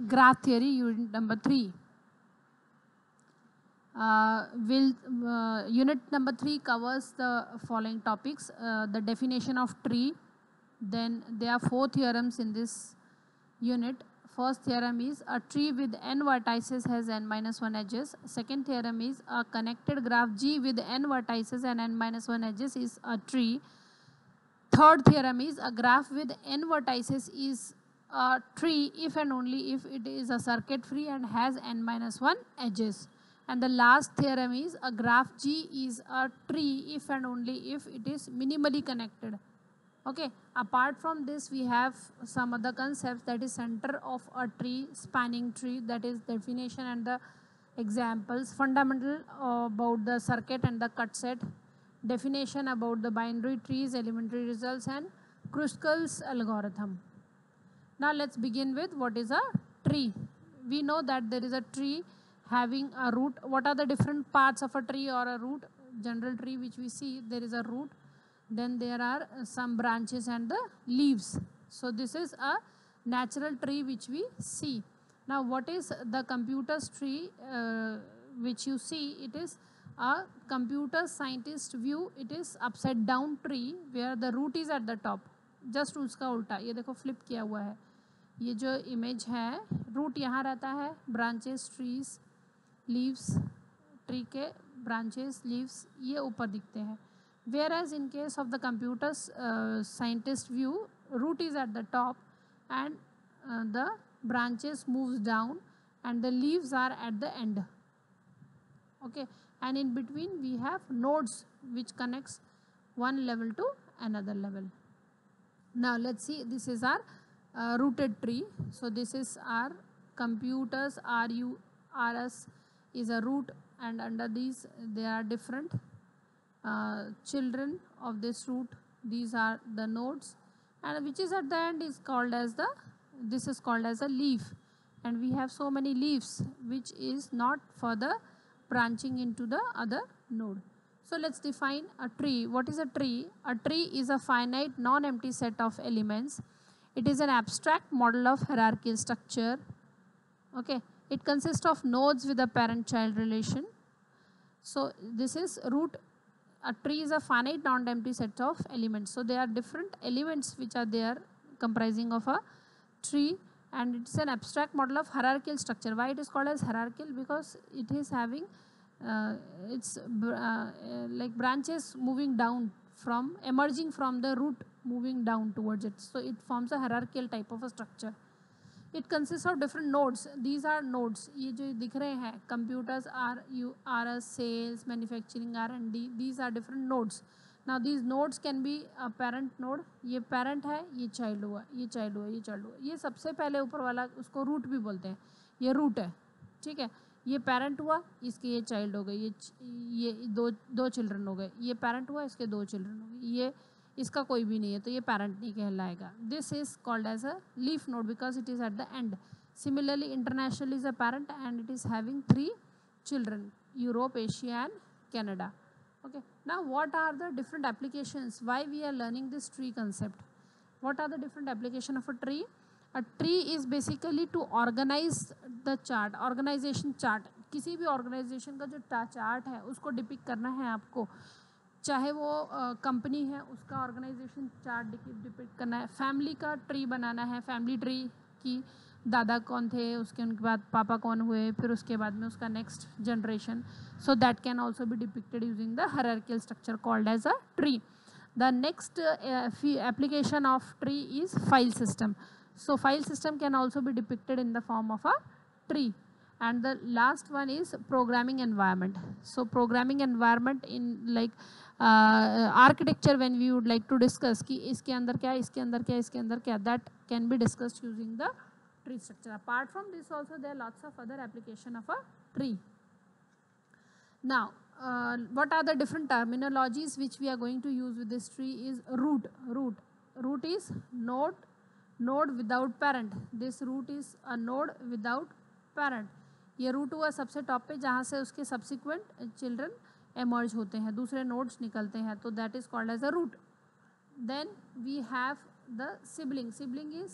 graph theory, unit number 3. Unit number 3 covers the following topics: the definition of tree. Then there are 4 theorems in this unit. First theorem is a tree with n vertices has n minus 1 edges. Second theorem is a connected graph G with n vertices and n minus 1 edges is a tree. Third theorem is a graph with n vertices is a tree if and only if it is a circuit free and has n minus 1 edges. And the last theorem is a graph G is a tree if and only if it is minimally connected. Okay, apart from this we have some other concepts, that is center of a tree, spanning tree, that is definition and the examples, fundamental about the circuit and the cut set, definition about the binary trees, elementary results, and Kruskal's algorithm. Now let's begin with what is a tree. We know that there is a tree having a root. What are the different parts of a tree or a root? General tree which we see, there is a root, then there are some branches and the leaves. So this is a natural tree which we see. Now what is the computer's tree which you see? It is a computer scientist view. It is upside down tree where the root is at the top. Just उसका उल्टा, ये देखो flip किया हुआ है. ये जो image है, रूट यहाँ रहता है, ब्रांचेस, ट्रीज, लीव्स, ट्री के ब्रांचेस, लीव्स ये ऊपर दिखते हैं. Whereas in case of the computer scientist view, root is at the top and the branches moves down and the leaves are at the end. Okay, and in between we have nodes which connects one level to another level. Now let's see, this is our rooted tree. So this is our computers RURS is a root, and under these there are different children of this root. These are the nodes, and which is at the end is called as the, this is called as a leaf, and we have so many leaves which is not further branching into the other node. So let's define a tree. What is a tree? A tree is a finite non-empty set of elements. It is an abstract model of hierarchical structure. Okay, it consists of nodes with a parent-child relation. So this is root. A tree is a finite non-empty set of elements. So there are different elements which are there comprising of a tree, and it's an abstract model of hierarchical structure. Why it is called as hierarchical? Because it is having like branches moving down from, emerging from the root, moving down towards it. So it forms a hierarchical type of a structure. It consists of different nodes. These are nodes. ये जो दिख रहे हैं, computers RURS, sales, manufacturing, R&D. These are different nodes. Now these nodes can be a parent node. ये parent है, ये child हुआ, ये child हुआ, ये child हुआ. ये सबसे पहले ऊपर वाला उसको root भी बोलते हैं. ये root है, ठीक है. ये parent हुआ, इसके ये child हो गए, ये दो children हो गए. ये parent हुआ, इसके 2 children हो गए. ये इसका कोई भी नहीं है तो ये पैरेंट नहीं कहलाएगा. This is called as a leaf node because it is at the end. Similarly international is a parent and it is having 3 children, Europe, Asia and Canada. Okay, now what are the different applications? Why we are learning this tree concept? What are the different application of a tree? A tree is basically to organize the chart, organization chart. किसी भी organization का जो chart है उसको depict करना है आपको. चाहे वो कंपनी है उसका ऑर्गेनाइजेशन चार्ट डिपिक्ट करना है, फैमिली का ट्री बनाना है, फैमिली ट्री की दादा कौन थे, उसके उनके बाद पापा कौन हुए, फिर उसके बाद में उसका next generation. So that can also be depicted using the hierarchical structure called as a tree. The next application of tree is file system. So file system can also be depicted in the form of a tree. And the last one is programming environment. So programming environment in like architecture, when we would like to discuss कि इसके अंदर क्या, इसके अंदर क्या, इसके अंदर क्या, that can be discussed using the tree structure. Apart from this also there are lots of other application of a tree. Now what are the different terminologies which we are going to use with this tree is root. Root is node without parent. This root is a node without parent. ये root हुआ सबसे top पे जहाँ से उसके subsequent children emerge होते हैं, दूसरे नोड्स निकलते हैं, तो that is called as a root. Then we have the sibling. Sibling is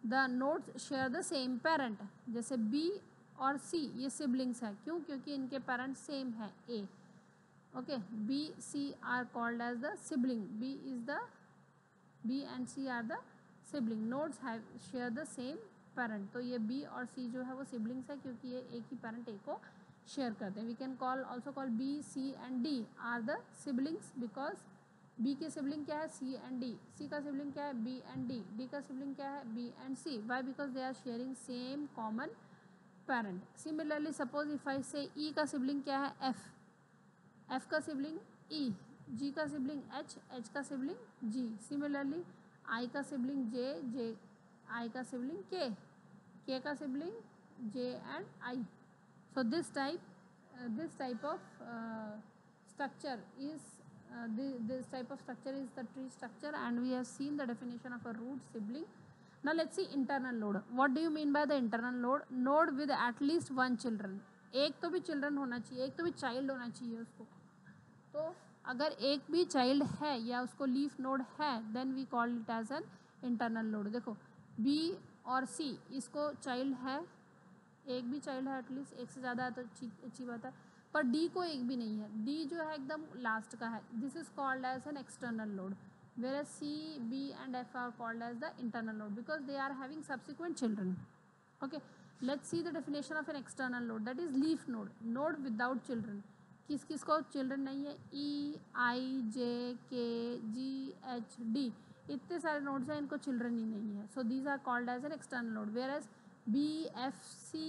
the nodes share the same parent, जैसे बी और सी ये सिबलिंग्स है, क्यों? क्योंकि इनके पेरेंट सेम है A. Okay, B C are called as the sibling, B and C are the sibling, nodes have share the same parent. तो ये बी और सी जो है वो सिबलिंग्स है क्योंकि ये एक ही पेरेंट ए को शेयर करते हैं। We can call also call B C and D are the siblings, because B के सिबलिंग क्या है? सी एंड डी। सी का सिबलिंग क्या है? B and D. डी का सिबलिंग क्या है? B and C. Why? Because they are sharing same common parent. Similarly suppose if I say E का सिबलिंग क्या है? एफ। एफ का सिबलिंग ई, जी का सिबलिंग एच, एच का sibling G. Similarly I का sibling जे, जे आई का sibling के, के का sibling J and I. So this type of structure is this type of structure is the tree structure, and we have seen the definition of a root sibling. Now let's see internal node. What do you mean by the internal node? Node with at least one children. एक तो भी children होना चाहिए, एक तो भी child होना चाहिए उसको। तो अगर एक भी चाइल्ड है या उसको लीफ नोड है, then we call it as an internal node. देखो बी और सी, इसको चाइल्ड है, एक भी चाइल्ड है एटलीस्ट, एक से ज़्यादा है तो अच्छी बात है, पर डी को एक भी नहीं है, डी जो है एकदम लास्ट का है। This is called as an external node, where C B and F are called as the internal node because they are having subsequent children. Okay, let's see the definition of an external node, that is leaf node, node without children. किस किस को children नहीं है? ई आई जे के जी H D, इतने सारे nodes हैं, इनको चिल्ड्रन ही नहीं है। So these are called as an external node, where as B, F, C,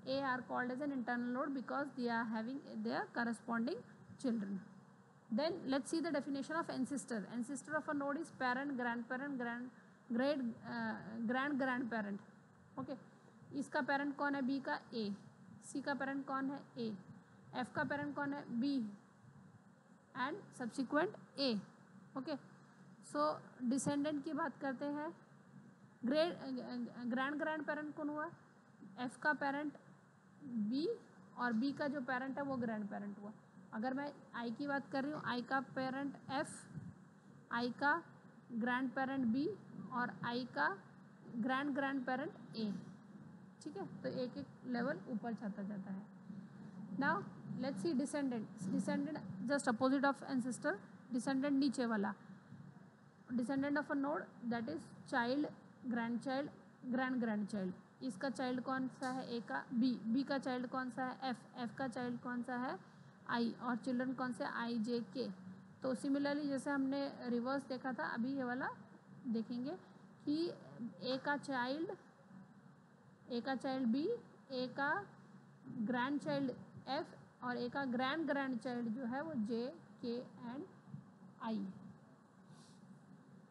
A are called as an internal node because they are having their corresponding children. Then let's see the definition of ancestor. Ancestor of a node is parent, grandparent, grand grandparent. Okay, इसका parent कौन है? B का A, C का parent कौन है? A, F का parent कौन है? B and subsequent A. Okay, so descendant की बात करते हैं। ग्रैंड पेरेंट कौन हुआ? एफ का पेरेंट बी और बी का जो पेरेंट है वो ग्रैंड पेरेंट हुआ। अगर मैं आई की बात कर रही हूँ, आई का पेरेंट एफ, आई का ग्रैंड पेरेंट बी और आई का ग्रैंड पेरेंट ए। ठीक है, तो एक एक लेवल ऊपर जाता जाता है। Now let's see descendant. Descendant just opposite of ancestor, descendant नीचे वाला। Descendant of a node that is child, grand child, grand child. इसका चाइल्ड कौन सा है? ए का बी, बी का चाइल्ड कौन सा है? एफ, एफ का चाइल्ड कौन सा है? आई, और चिल्ड्रन कौन से? आई जे के। तो सिमिलरली जैसे हमने रिवर्स देखा था, अभी ये वाला देखेंगे कि ए का चाइल्ड बी, ए का ग्रैंड चाइल्ड एफ और ए का ग्रैंड चाइल्ड जो है वो जे के and I.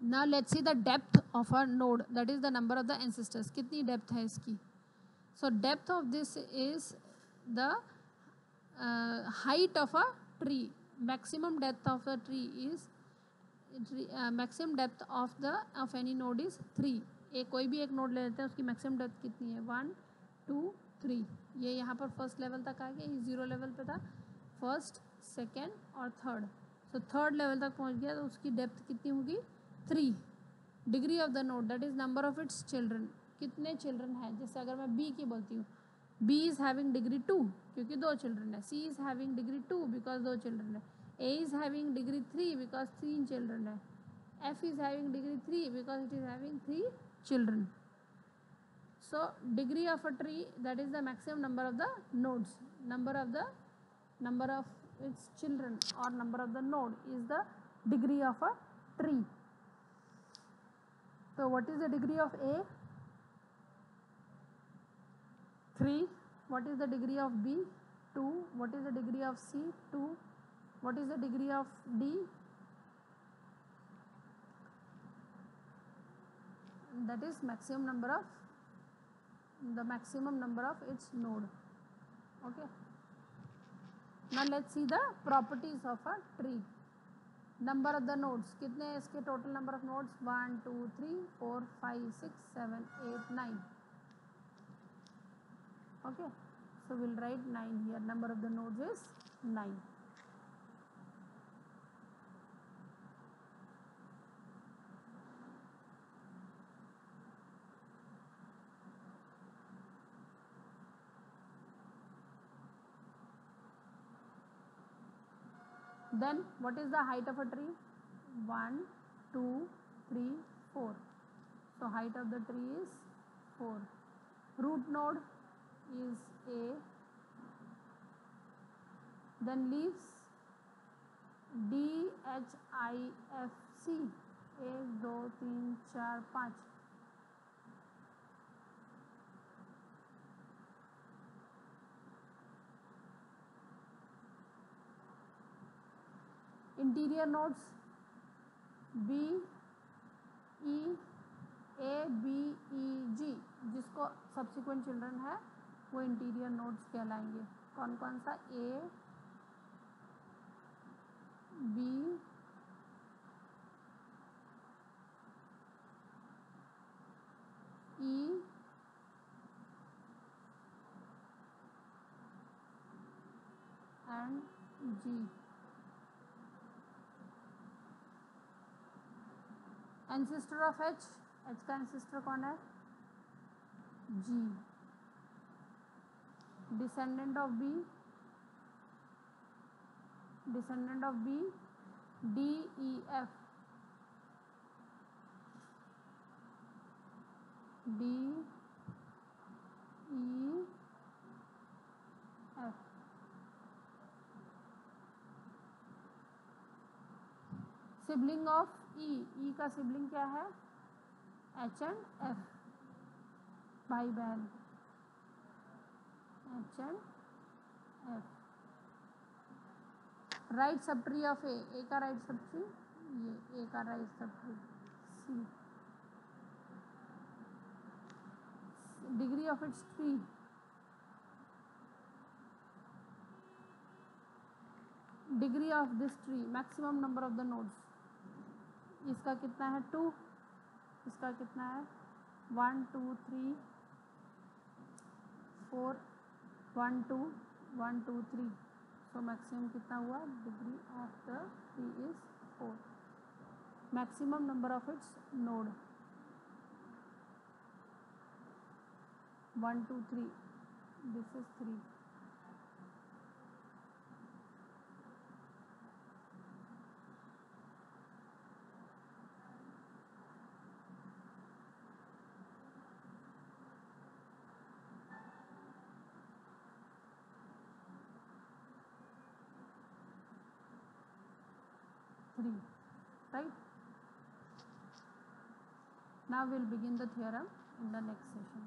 Now let's see the depth of our node, that is the number of the ancestors. कितनी डेप्थ है इसकी? So depth of this is the height of a tree. Maximum depth of the tree is maximum depth of any node is 3. एक कोई भी एक node ले लेते हैं, उसकी मैक्सिमम डेप्थ कितनी है? 1 2 3। ये यहाँ पर फर्स्ट लेवल तक आ गया, ये 0 लेवल पे था, फर्स्ट सेकेंड और थर्ड। सो थर्ड लेवल तक पहुँच गया तो उसकी डेप्थ कितनी होगी? 3। Degree of the node that is number of its children, कितने चिल्ड्रन हैं? जैसे अगर मैं बी की बोलती हूँ, बी इज हैविंग डिग्री 2 क्योंकि 2 चिल्ड्रन है, C is having degree 2 because 2 children है, A is having degree 3 because 3 children है, F is having degree 3 because it is having 3 children. So degree of a tree that is the maximum number of the nodes, number of its children or number of the node is the degree of a tree. So what is the degree of A? 3. What is the degree of B? 2. What is the degree of C? 2. What is the degree of D? That is maximum number of its node. Okay. Now let's see the properties of a tree. Number of the nodes, कितने हैं इसके total number of nodes? 1 2 3 4 5 6 7 8 9। Okay, so will write 9 here, number of the nodes is 9। Then what is the height of a tree? 1, 2, 3, 4. So height of the tree is 4. Root node is A. Then leaves D, H, I, F, C. 1, 2, 3, 4, 5. Interior nodes B, E, A, B, E, G, जिसको subsequent children है वो interior nodes कहलाएंगे. कौन कौन सा? A, B, E, and G. Ancestor of H, H का ancestor कौन है? G. Descendant of B, descendant of B, D, E, F. D, E, F. Sibling of E, E का सिबलिंग क्या है? H एंड F, भाई बहन. H and F. Right sub tree of A का right sub tree, ये A का right sub tree. C. Degree of its tree, degree of this tree, maximum number of the nodes. इसका कितना है? 2. इसका कितना है? 1, 2, 3, 4, 1, 2, 1, 2, 3. सो मैक्सिमम कितना हुआ? Degree of the tree is 4. Maximum number of its node 1, 2, 3. This is 3. Right? Now we'll begin the theorem in the next session.